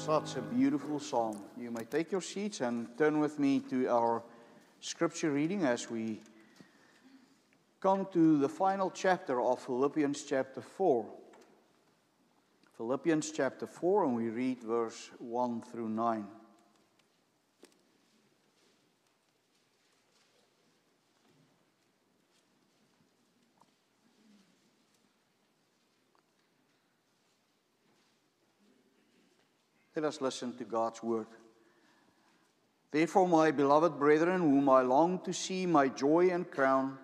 Such a beautiful psalm. You may take your seats and turn with me to our scripture reading as we come to the final chapter of Philippians chapter 4. Philippians chapter 4, and we read verse 1 through 9. Let us listen to God's word. Therefore, my beloved brethren, whom I long to see my joy and crown,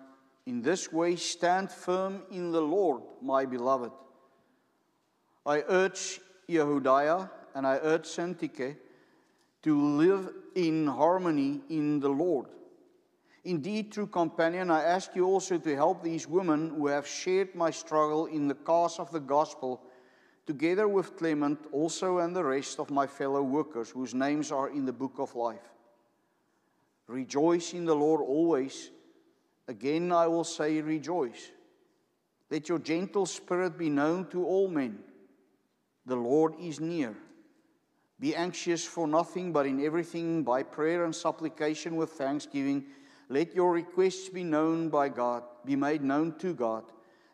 in this way stand firm in the Lord, my beloved. I urge Yehudiah and I urge Syntyche to live in harmony in the Lord. Indeed, true companion, I ask you also to help these women who have shared my struggle in the cause of the gospel, together with Clement also and the rest of my fellow workers, whose names are in the book of life. Rejoice in the Lord always. Again I will say rejoice. Let your gentle spirit be known to all men. The Lord is near. Be anxious for nothing, but in everything by prayer and supplication with thanksgiving, let your requests be known by God, be made known to God.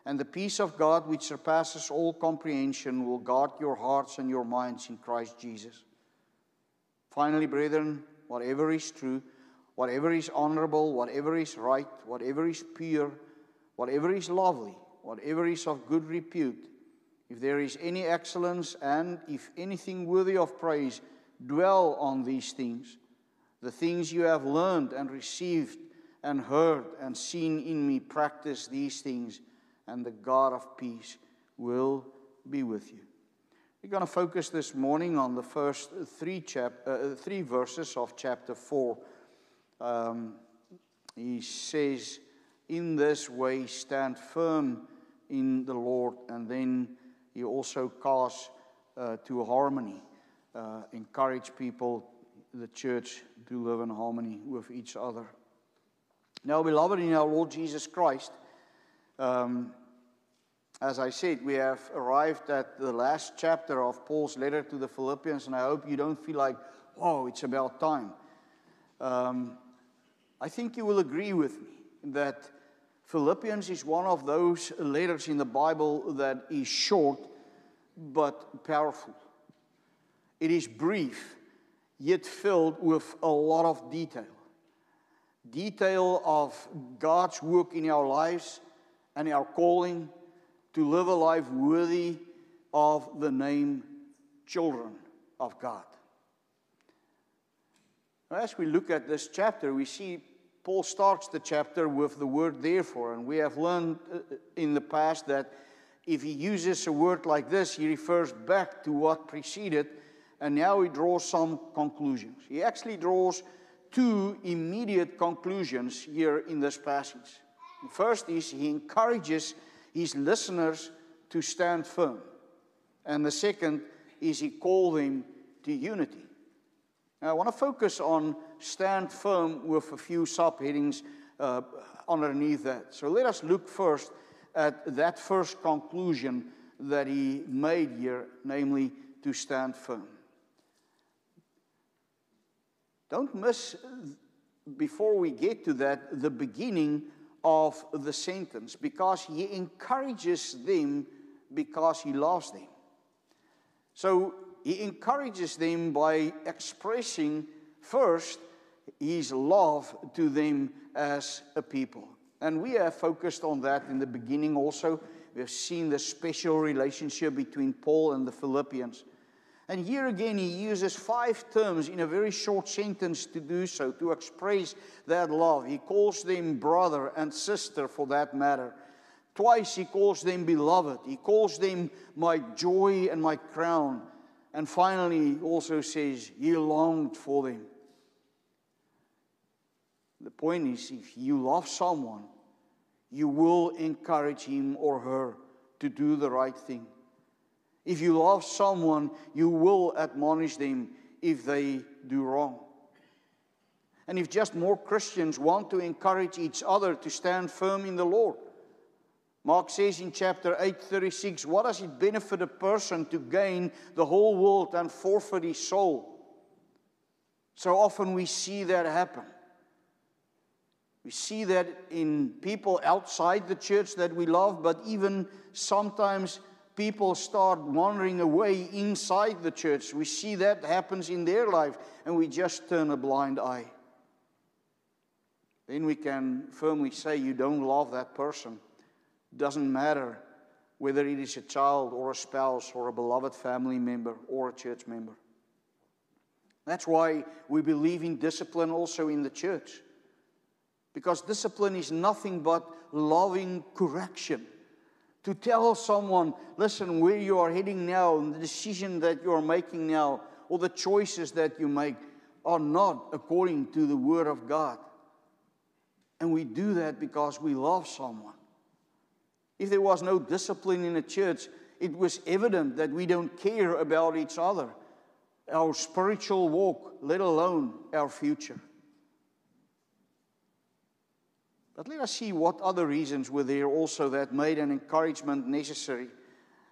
And the peace of God, which surpasses all comprehension, will guard your hearts and your minds in Christ Jesus. Finally, brethren, whatever is true, whatever is honorable, whatever is right, whatever is pure, whatever is lovely, whatever is of good repute, if there is any excellence and if anything worthy of praise, dwell on these things. The things you have learned and received and heard and seen in me, practice these things, and the God of peace will be with you. We're going to focus this morning on the first three verses of chapter 4. He says, in this way stand firm in the Lord. And then he also calls to harmony, encourage people, the church, to live in harmony with each other. Now, beloved in our Lord Jesus Christ, as I said, we have arrived at the last chapter of Paul's letter to the Philippians, and I hope you don't feel like, oh, it's about time. I think you will agree with me that Philippians is one of those letters in the Bible that is short but powerful. It is brief, yet filled with a lot of detail. Detail of God's work in our lives and our calling to live a life worthy of the name children of God. Now, as we look at this chapter, we see Paul starts the chapter with the word therefore, and we have learned in the past that if he uses a word like this, he refers back to what preceded, and now he draws some conclusions. He actually draws two immediate conclusions here in this passage. The first is he encourages his listeners to stand firm. And the second is he called them to unity. Now, I want to focus on stand firm with a few subheadings underneath that. So let us look first at that first conclusion that he made here, namely to stand firm. Don't miss, before we get to that, the beginning of the sentence, because he encourages them because he loves them. So he encourages them by expressing first his love to them as a people. And we have focused on that in the beginning also. We have seen the special relationship between Paul and the Philippians. And here again, he uses 5 terms in a very short sentence to do so, to express that love. He calls them brother and sister, for that matter. Twice he calls them beloved. He calls them my joy and my crown. And finally, he also says he longed for them. The point is, if you love someone, you will encourage him or her to do the right thing. If you love someone, you will admonish them if they do wrong. And if just more Christians want to encourage each other to stand firm in the Lord, Mark says in chapter 8:36, what does it benefit a person to gain the whole world and forfeit his soul? So often we see that happen. We see that in people outside the church that we love, but even sometimes people start wandering away inside the church. We see that happens in their life, and we just turn a blind eye. Then we can firmly say, you don't love that person. It doesn't matter whether it is a child or a spouse or a beloved family member or a church member. That's why we believe in discipline also in the church. Because discipline is nothing but loving correction. To tell someone, listen, where you are heading now, and the decision that you are making now, or the choices that you make are not according to the Word of God. And we do that because we love someone. If there was no discipline in a church, it was evident that we don't care about each other, our spiritual walk, let alone our future. But let us see what other reasons were there also that made an encouragement necessary.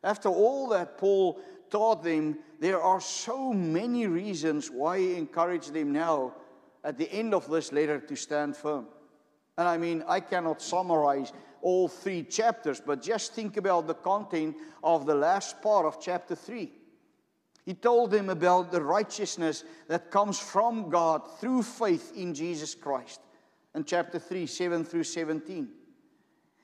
After all that Paul taught them, there are so many reasons why he encouraged them now at the end of this letter to stand firm. And I mean, I cannot summarize all 3 chapters, but just think about the content of the last part of chapter 3. He told them about the righteousness that comes from God through faith in Jesus Christ. In chapter 3, 7 through 17.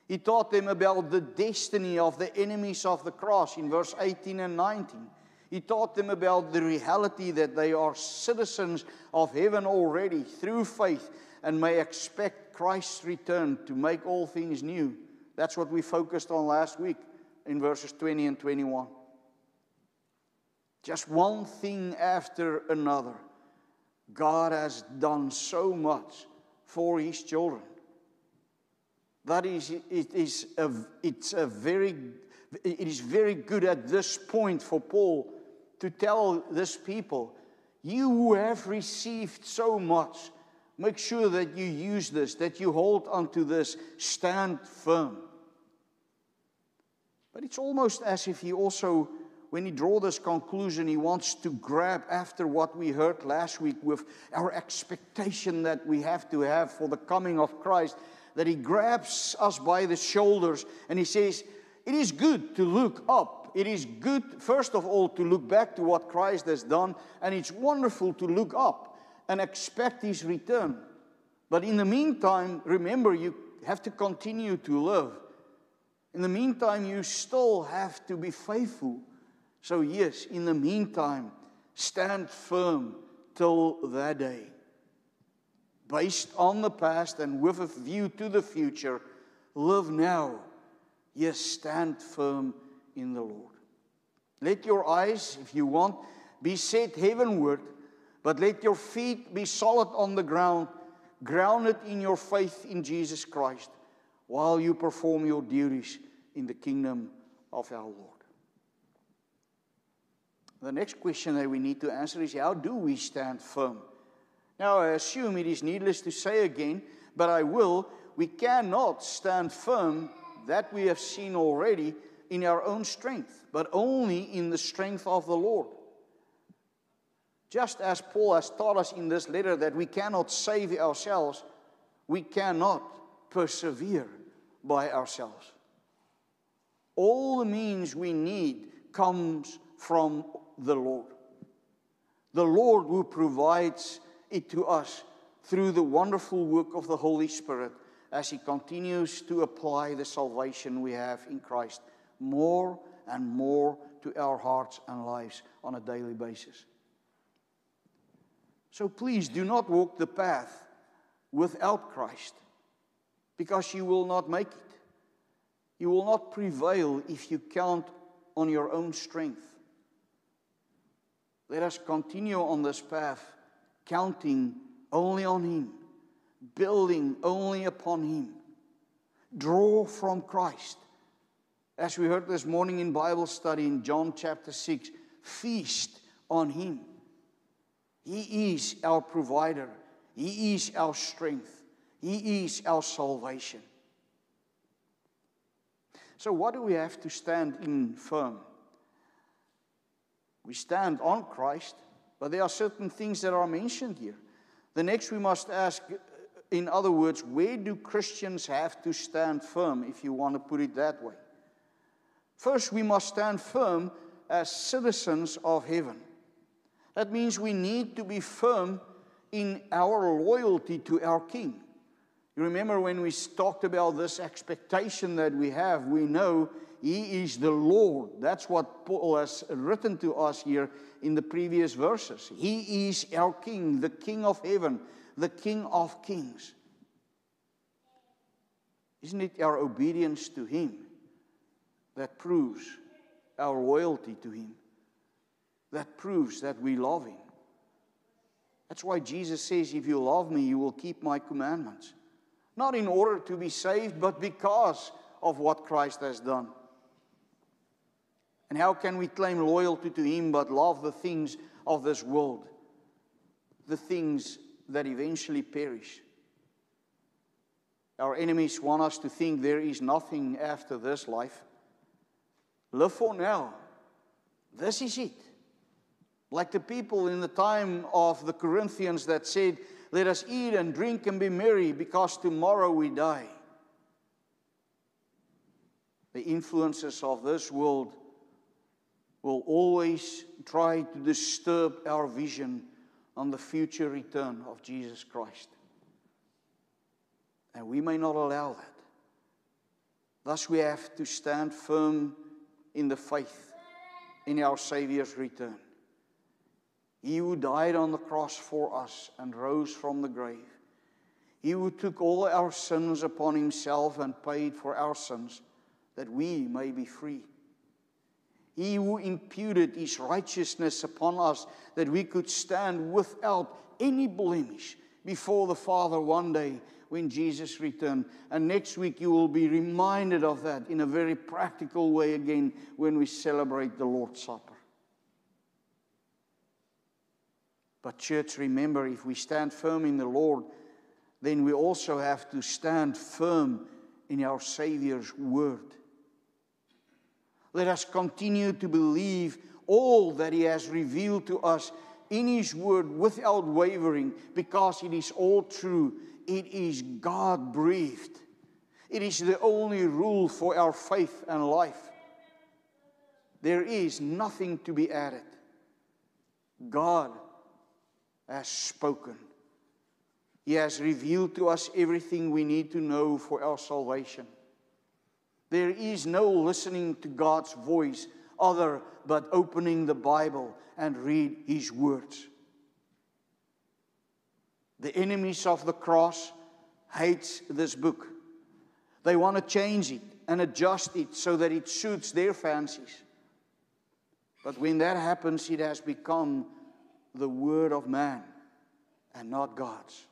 He taught them about the destiny of the enemies of the cross in verse 18 and 19. He taught them about the reality that they are citizens of heaven already through faith and may expect Christ's return to make all things new. That's what we focused on last week in verses 20 and 21. Just one thing after another. God has done so much for His children. That is, it is very good at this point for Paul to tell this people, you who have received so much, make sure that you use this, that you hold onto this, stand firm. But it's almost as if he also, when he draws this conclusion, he wants to grab after what we heard last week with our expectation that we have to have for the coming of Christ, that he grabs us by the shoulders and he says, it is good to look up. It is good, first of all, to look back to what Christ has done, and it's wonderful to look up and expect His return. But in the meantime, remember, you have to continue to live. In the meantime, you still have to be faithful. So yes, in the meantime, stand firm till that day. Based on the past and with a view to the future, live now. Yes, stand firm in the Lord. Let your eyes, if you want, be set heavenward, but let your feet be solid on the ground, grounded in your faith in Jesus Christ, while you perform your duties in the kingdom of our Lord. The next question that we need to answer is, how do we stand firm? Now, I assume it is needless to say again, but I will. We cannot stand firm, that we have seen already, in our own strength, but only in the strength of the Lord. Just as Paul has taught us in this letter that we cannot save ourselves, we cannot persevere by ourselves. All the means we need comes from the Lord. The Lord who provides it to us through the wonderful work of the Holy Spirit as He continues to apply the salvation we have in Christ more and more to our hearts and lives on a daily basis. So please do not walk the path without Christ, because you will not make it. You will not prevail if you count on your own strength. Let us continue on this path, counting only on Him, building only upon Him. Draw from Christ. As we heard this morning in Bible study in John chapter 6, feast on Him. He is our provider. He is our strength. He is our salvation. So what do we have to stand in firm? We stand on Christ, but there are certain things that are mentioned here. The next we must ask, in other words, where do Christians have to stand firm, if you want to put it that way? First, we must stand firm as citizens of heaven. That means we need to be firm in our loyalty to our King. You remember when we talked about this expectation that we have, we know He is the Lord. That's what Paul has written to us here in the previous verses. He is our King, the King of heaven, the King of kings. Isn't it our obedience to Him that proves our loyalty to Him? That proves that we love Him. That's why Jesus says, if you love me, you will keep my commandments. Not in order to be saved, but because of what Christ has done. And how can we claim loyalty to Him but love the things of this world? The things that eventually perish. Our enemies want us to think there is nothing after this life. Live for now. This is it. Like the people in the time of the Corinthians that said, let us eat and drink and be merry because tomorrow we die. The influences of this world will always try to disturb our vision on the future return of Jesus Christ. And we may not allow that. Thus we have to stand firm in the faith in our Savior's return. He who died on the cross for us and rose from the grave. He who took all our sins upon Himself and paid for our sins, that we may be free. He who imputed His righteousness upon us, that we could stand without any blemish before the Father one day when Jesus returned. And next week you will be reminded of that in a very practical way again when we celebrate the Lord's Supper. But church, remember, if we stand firm in the Lord, then we also have to stand firm in our Savior's word. Let us continue to believe all that He has revealed to us in His word without wavering, because it is all true. It is God-breathed. It is the only rule for our faith and life. There is nothing to be added. God has spoken. He has revealed to us everything we need to know for our salvation. There is no listening to God's voice other but opening the Bible and read His words. The enemies of the cross hate this book. They want to change it and adjust it so that it suits their fancies. But when that happens, it has become the word of man and not God's.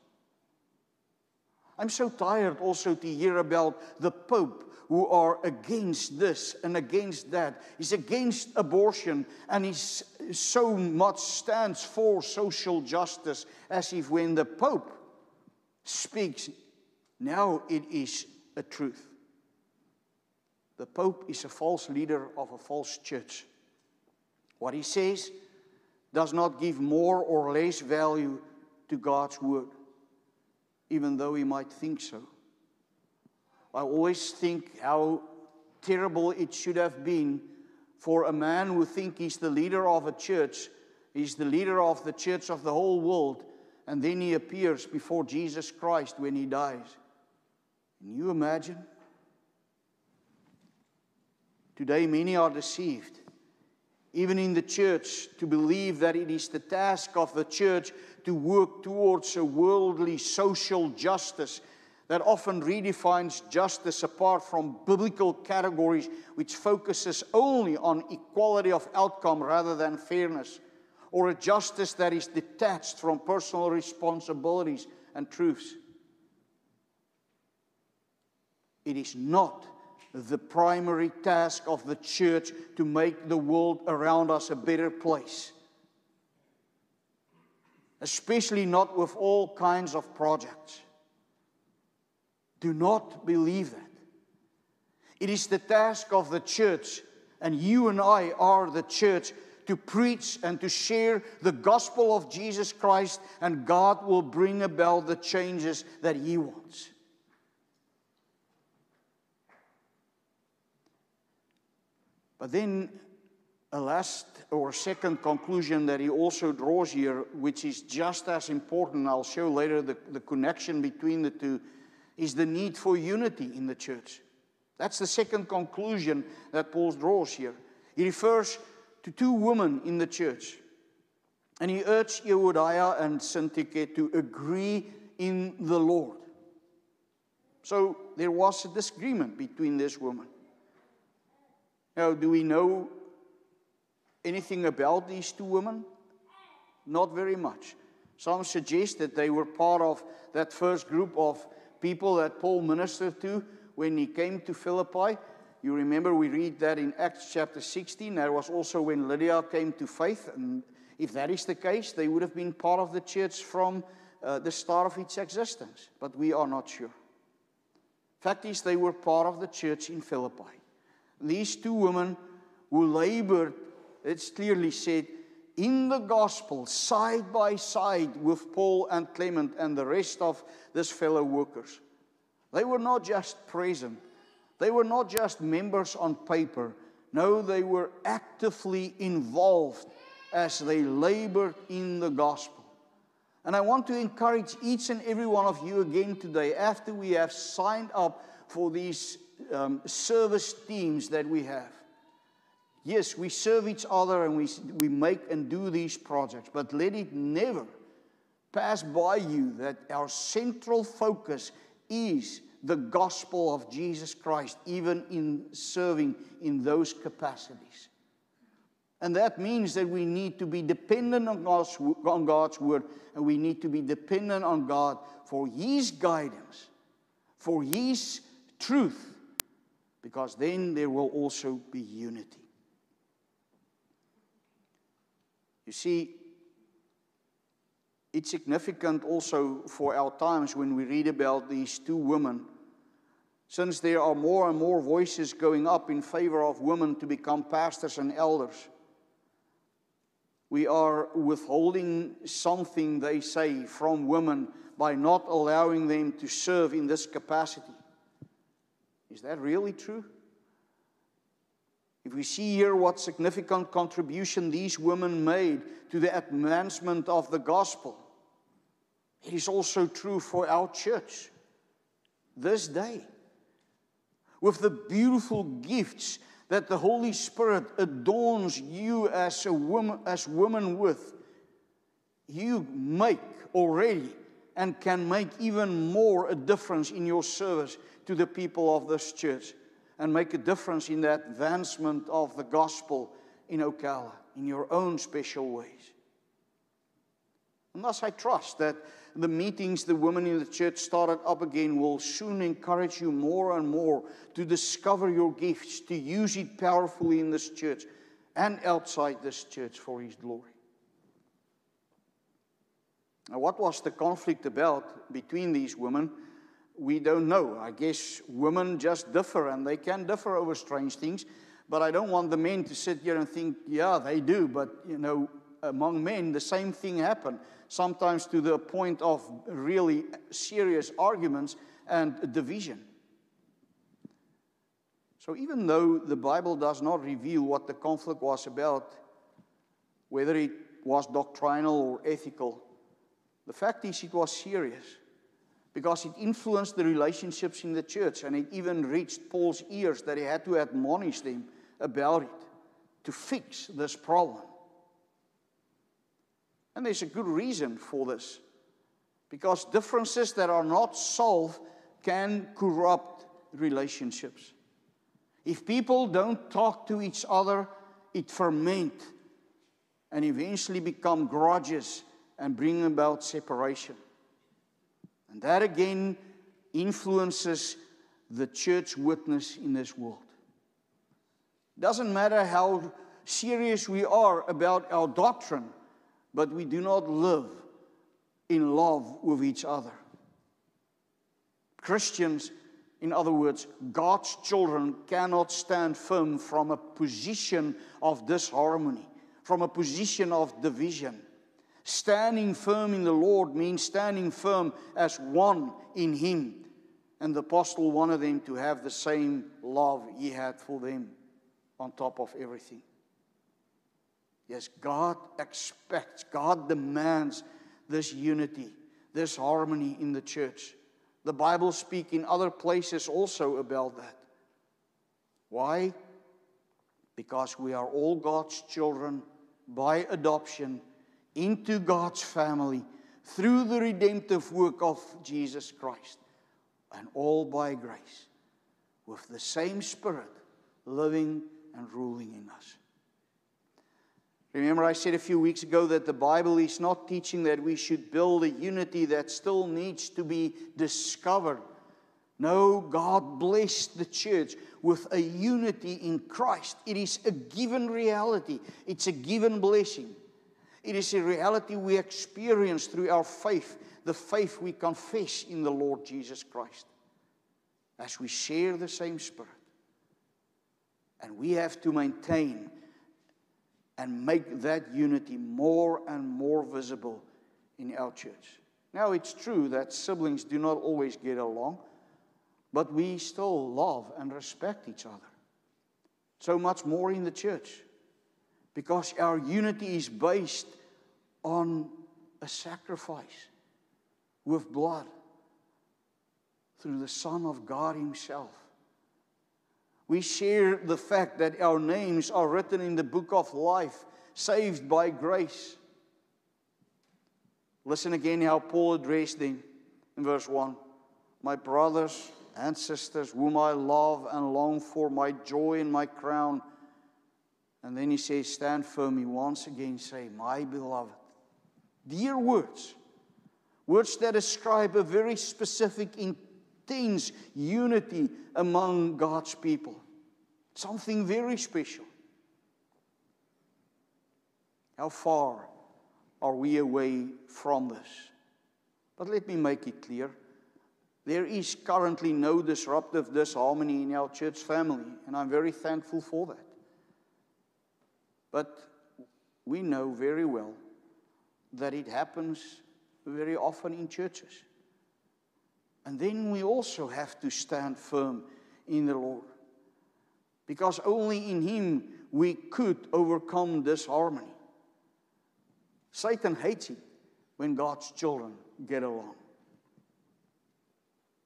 I'm so tired also to hear about the Pope who are against this and against that. He's against abortion and he so much stands for social justice, as if when the Pope speaks, now it is a truth. The Pope is a false leader of a false church. What he says does not give more or less value to God's word, even though he might think so. I always think how terrible it should have been for a man who thinks he's the leader of a church, he's the leader of the church of the whole world, and then he appears before Jesus Christ when he dies. Can you imagine? Today many are deceived, even in the church, to believe that it is the task of the church to work towards a worldly social justice that often redefines justice apart from biblical categories, which focuses only on equality of outcome rather than fairness, or a justice that is detached from personal responsibilities and truths. It is not the primary task of the church to make the world around us a better place, especially not with all kinds of projects. Do not believe that. It is the task of the church, and you and I are the church, to preach and to share the gospel of Jesus Christ, and God will bring about the changes that He wants. But then a last or second conclusion that he also draws here, which is just as important, I'll show later the connection between the two, is the need for unity in the church. That's the second conclusion that Paul draws here. He refers to two women in the church. And he urged Euodia and Syntyche to agree in the Lord. So there was a disagreement between these women. Now, do we know anything about these two women? Not very much. Some suggest that they were part of that first group of people that Paul ministered to when he came to Philippi. You remember we read that in Acts chapter 16. That was also when Lydia came to faith. And if that is the case, they would have been part of the church from the start of its existence. But we are not sure. Fact is, they were part of the church in Philippi. These two women who labored, it's clearly said, in the gospel, side by side with Paul and Clement and the rest of these fellow workers. They were not just present. They were not just members on paper. No, they were actively involved as they labored in the gospel. And I want to encourage each and every one of you again today, after we have signed up for these service teams that we have. Yes, we serve each other and we make and do these projects, but let it never pass by you that our central focus is the gospel of Jesus Christ, even in serving in those capacities. And that means that we need to be dependent on God's word, and we need to be dependent on God for His guidance, for His truth, because then there will also be unity. You see, it's significant also for our times when we read about these two women, since there are more and more voices going up in favor of women to become pastors and elders. We are withholding something, they say, from women by not allowing them to serve in this capacity. Is that really true? If we see here what significant contribution these women made to the advancement of the gospel, it is also true for our church this day. With the beautiful gifts that the Holy Spirit adorns you as women with, you make already and can make even more a difference in your service to the people of this church, and make a difference in the advancement of the gospel in Ocala, in your own special ways. And thus I trust that the meetings the women in the church started up again will soon encourage you more and more to discover your gifts, to use it powerfully in this church and outside this church for His glory. Now, what was the conflict about between these women? We don't know. I guess women just differ, and they can differ over strange things. But I don't want the men to sit here and think, yeah, they do. But, among men, the same thing happened. Sometimes to the point of really serious arguments and division. So even though the Bible does not reveal what the conflict was about, whether it was doctrinal or ethical, the fact is it was serious. Because it influenced the relationships in the church, and it even reached Paul's ears that he had to admonish them about it to fix this problem. And there's a good reason for this, because differences that are not solved can corrupt relationships. If people don't talk to each other, it ferments and eventually become grudges and bring about separation. And that again influences the church witness in this world. It doesn't matter how serious we are about our doctrine, but we do not live in love with each other. Christians In other words, God's children cannot stand firm from a position of disharmony, from a position of division. Standing firm in the Lord means standing firm as one in Him. And the apostle wanted them to have the same love He had for them on top of everything. Yes, God expects, God demands this unity, this harmony in the church. The Bible speaks in other places also about that. Why? Because we are all God's children by adoption into God's family through the redemptive work of Jesus Christ. And all by grace, with the same Spirit living and ruling in us. Remember, I said a few weeks ago that the Bible is not teaching that we should build a unity that still needs to be discovered. No, God blessed the church with a unity in Christ. It is a given reality. It's a given blessing. It is a reality we experience through our faith, the faith we confess in the Lord Jesus Christ, as we share the same Spirit. And we have to maintain and make that unity more and more visible in our church. Now, it's true that siblings do not always get along, but we still love and respect each other. So much more in the church, because our unity is based on a sacrifice with blood through the Son of God Himself. We share the fact that our names are written in the book of life, saved by grace. Listen again how Paul addressed them in verse 1. My brothers and sisters, whom I love and long for, my joy and my crown. And then he says, stand firm. He once again say, my beloved. Dear words. Words that describe a very specific, intense unity among God's people. Something very special. How far are we away from this? But let me make it clear. There is currently no disruptive disharmony in our church family, and I'm very thankful for that. But we know very well that it happens very often in churches. And then we also have to stand firm in the Lord. Because only in Him we could overcome disharmony. Satan hates it when God's children get along.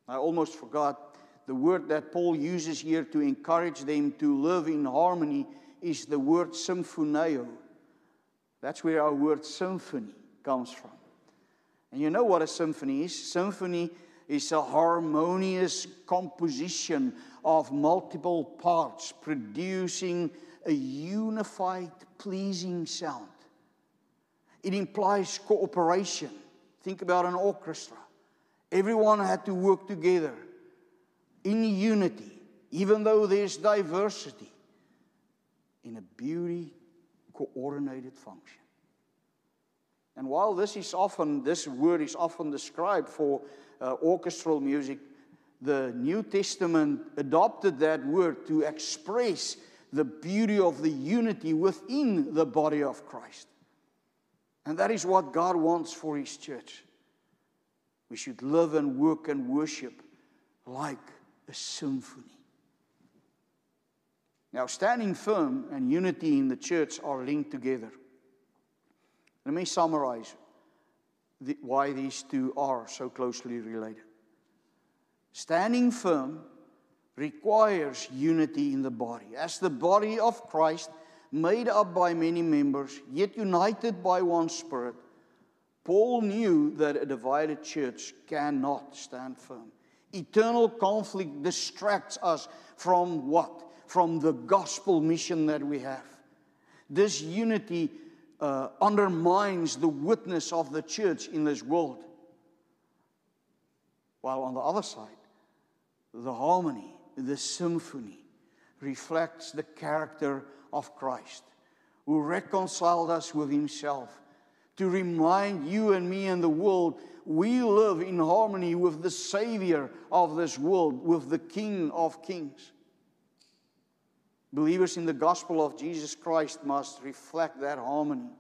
I almost forgot the word that Paul uses here to encourage them to live in harmony is the word symphoneo. That's where our word symphony comes from. And you know what a symphony is? Symphony is a harmonious composition of multiple parts producing a unified, pleasing sound. It implies cooperation. Think about an orchestra. Everyone had to work together in unity, even though there's diversity, in a beauty, coordinated function. And while this word is often described for orchestral music, the New Testament adopted that word to express the beauty of the unity within the body of Christ. And that is what God wants for His church. We should live and work and worship like a symphony. Now, standing firm and unity in the church are linked together. Let me summarize why these two are so closely related. Standing firm requires unity in the body. As the body of Christ, made up by many members, yet united by one Spirit, Paul knew that a divided church cannot stand firm. Eternal conflict distracts us from what? From the gospel mission that we have. This unity undermines the witness of the church in this world. While on the other side, the harmony, the symphony, reflects the character of Christ, who reconciled us with Himself to remind you and me and the world we live in harmony with the Savior of this world, with the King of Kings. Believers in the gospel of Jesus Christ must reflect that harmony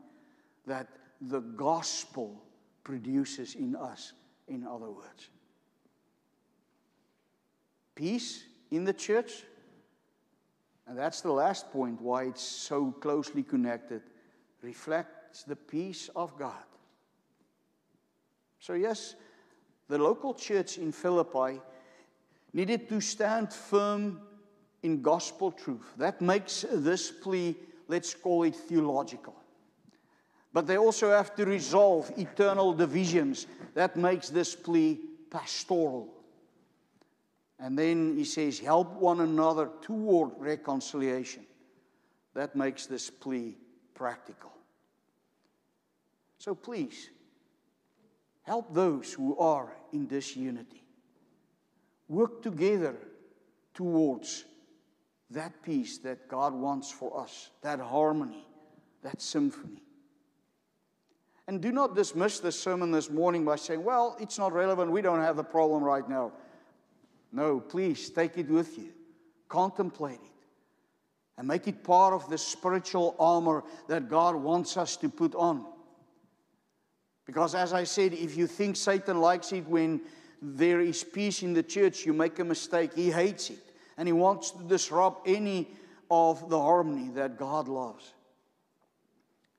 that the gospel produces in us, in other words. Peace in the church, and that's the last point why it's so closely connected, reflects the peace of God. So yes, the local church in Philippi needed to stand firm in gospel truth. That makes this plea, let's call it theological. But they also have to resolve eternal divisions. That makes this plea pastoral. And then he says, help one another toward reconciliation. That makes this plea practical. So please, help those who are in disunity. Work together towards that peace that God wants for us, that harmony, that symphony. And do not dismiss this sermon this morning by saying, well, it's not relevant, we don't have the problem right now. No, please take it with you. Contemplate it. And make it part of the spiritual armor that God wants us to put on. Because as I said, if you think Satan likes it when there is peace in the church, you make a mistake. He hates it. And he wants to disrupt any of the harmony that God loves.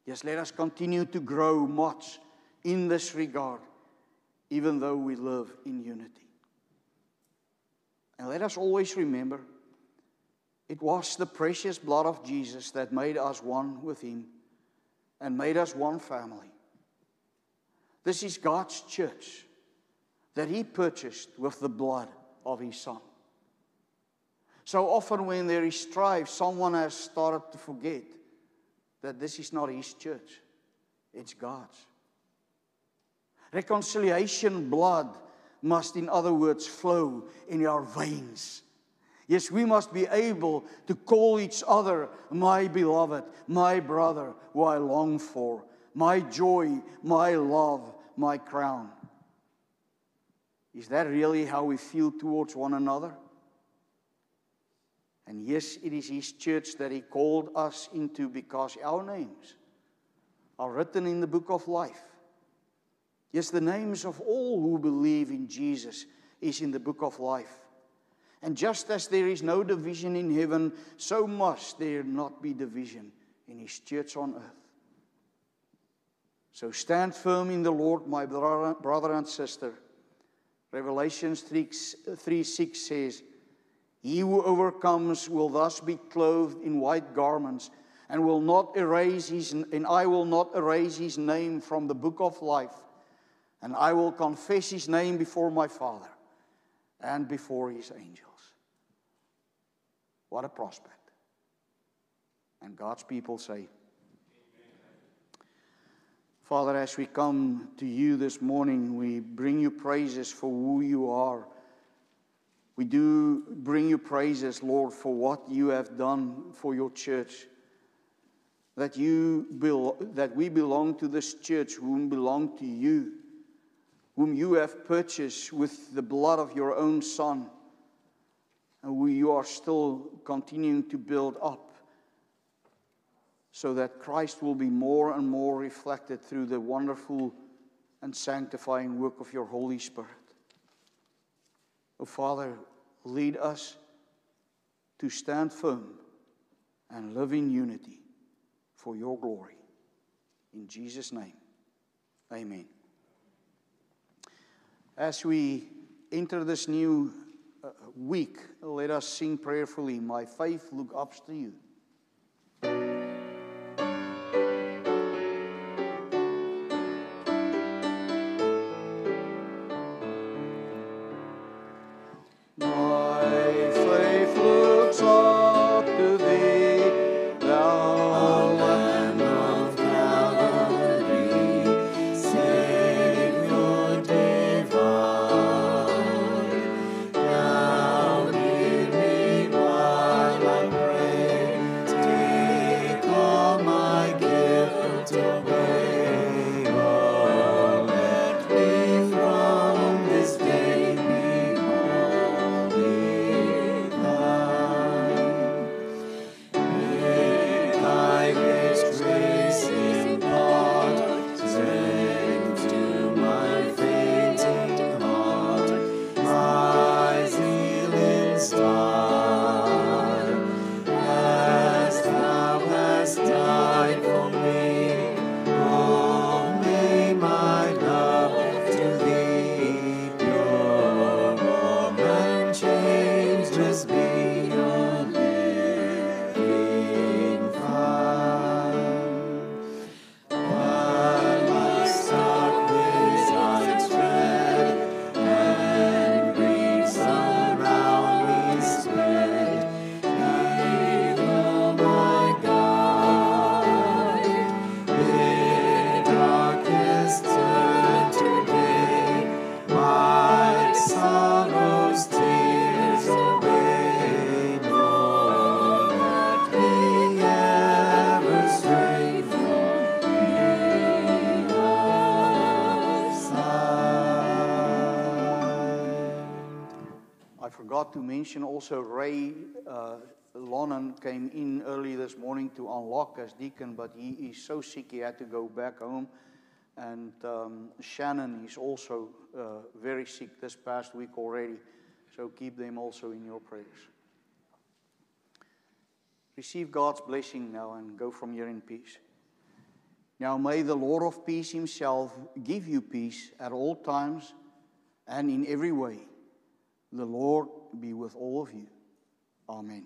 Yes, let us continue to grow much in this regard, even though we live in unity. And let us always remember, it was the precious blood of Jesus that made us one with Him and made us one family. This is God's church that He purchased with the blood of His Son. So often when there is strife, someone has started to forget that this is not His church. It's God's. Reconciliation blood must, in other words, flow in our veins. Yes, we must be able to call each other my beloved, my brother, who I long for, my joy, my love, my crown. Is that really how we feel towards one another? And yes, it is His church that He called us into because our names are written in the book of life. Yes, the names of all who believe in Jesus is in the book of life. And just as there is no division in heaven, so must there not be division in His church on earth. So stand firm in the Lord, my brother and sister. Revelation 3:6 says, He who overcomes will thus be clothed in white garments, and I will not erase his name from the book of life, and I will confess his name before my Father and before His angels. What a prospect. And God's people say, Amen. Father, as we come to You this morning, we bring You praises for who You are. We do bring You praises, Lord, for what You have done for Your church. That we belong to this church, whom belong to You, whom You have purchased with the blood of Your own Son, and who You are still continuing to build up, so that Christ will be more and more reflected through the wonderful and sanctifying work of Your Holy Spirit. Oh, Father, lead us to stand firm and live in unity for Your glory. In Jesus' name, amen. As we enter this new week, let us sing prayerfully, My faith look up to You. Now hear me while I pray. to mention also Ray Lonan came in early this morning to unlock as deacon, but he is so sick he had to go back home. And Shannon is also very sick this past week already. So keep them also in your prayers. Receive God's blessing now and go from here in peace. Now may the Lord of peace himself give you peace at all times and in every way. The Lord be with all of you. Amen.